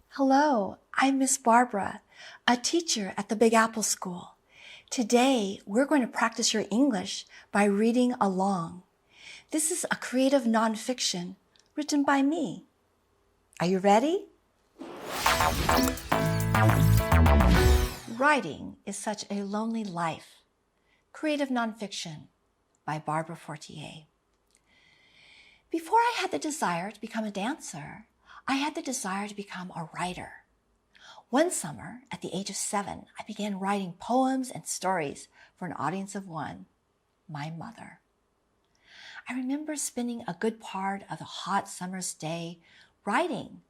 Hello, I'm Miss Barbara, a teacher at the Big Apple School. Today, we're going to practice your English by reading along. This is a creative nonfiction written by me. Are you ready? Writing is such a lonely life. Creative nonfiction by Barbara Fortier. Before I had the desire to become a dancer, I had the desire to become a writer. One summer, at the age of 7, I began writing poems and stories for an audience of one, my mother. I remember spending a good part of the hot summer's day writing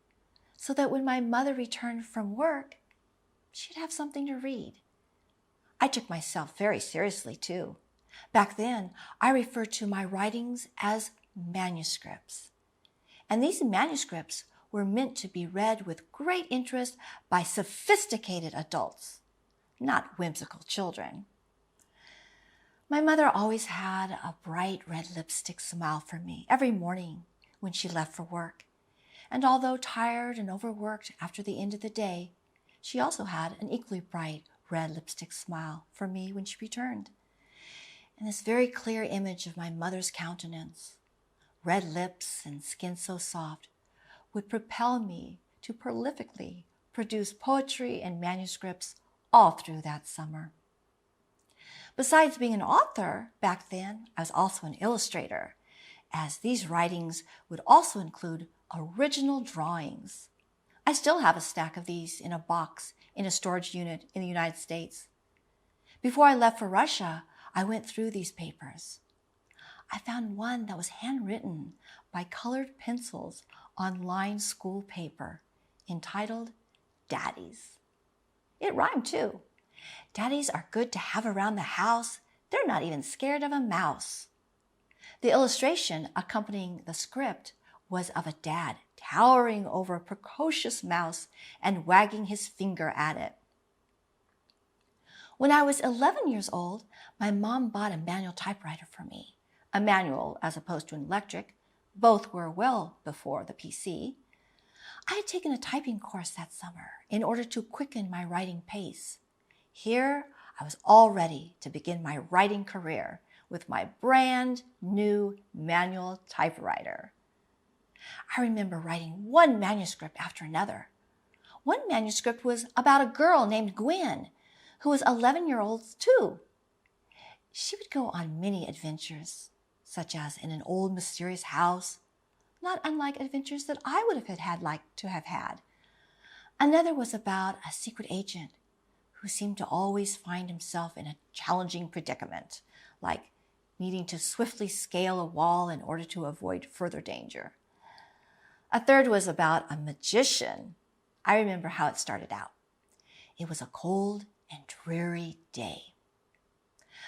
so that when my mother returned from work, she'd have something to read. I took myself very seriously, too. Back then, I referred to my writings as manuscripts. And these manuscripts were meant to be read with great interest by sophisticated adults, not whimsical children. My mother always had a bright red lipstick smile for me every morning when she left for work. And although tired and overworked after the end of the day, she also had an equally bright red lipstick smile for me when she returned. And this very clear image of my mother's countenance, red lips and skin so soft, would propel me to prolifically produce poetry and manuscripts all through that summer. Besides being an author, back then, I was also an illustrator, as these writings would also include original drawings. I still have a stack of these in a box in a storage unit in the United States. Before I left for Russia, I went through these papers. I found one that was handwritten by colored pencils on lined school paper entitled Daddies. It rhymed too. Daddies are good to have around the house. They're not even scared of a mouse. The illustration accompanying the script was of a dad towering over a precocious mouse and wagging his finger at it. When I was 11 years old, my mom bought a manual typewriter for me. A manual as opposed to an electric. Both were well before the PC. I had taken a typing course that summer in order to quicken my writing pace. Here, I was all ready to begin my writing career with my brand new manual typewriter. I remember writing one manuscript after another. One manuscript was about a girl named Gwen, who was 11 years old too. She would go on many adventures, such as in an old mysterious house, not unlike adventures that I would have liked to have had. Another was about a secret agent who seemed to always find himself in a challenging predicament, like needing to swiftly scale a wall in order to avoid further danger. A third was about a magician. I remember how it started out. It was a cold and dreary day.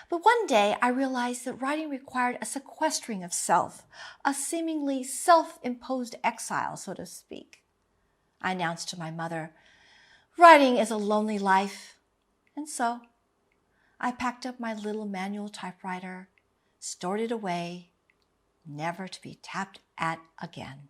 But one day I realized that writing required a sequestering of self, a seemingly self-imposed exile, so to speak. I announced to my mother, "Writing is a lonely life." And so I packed up my little manual typewriter, stored it away, never to be tapped at again.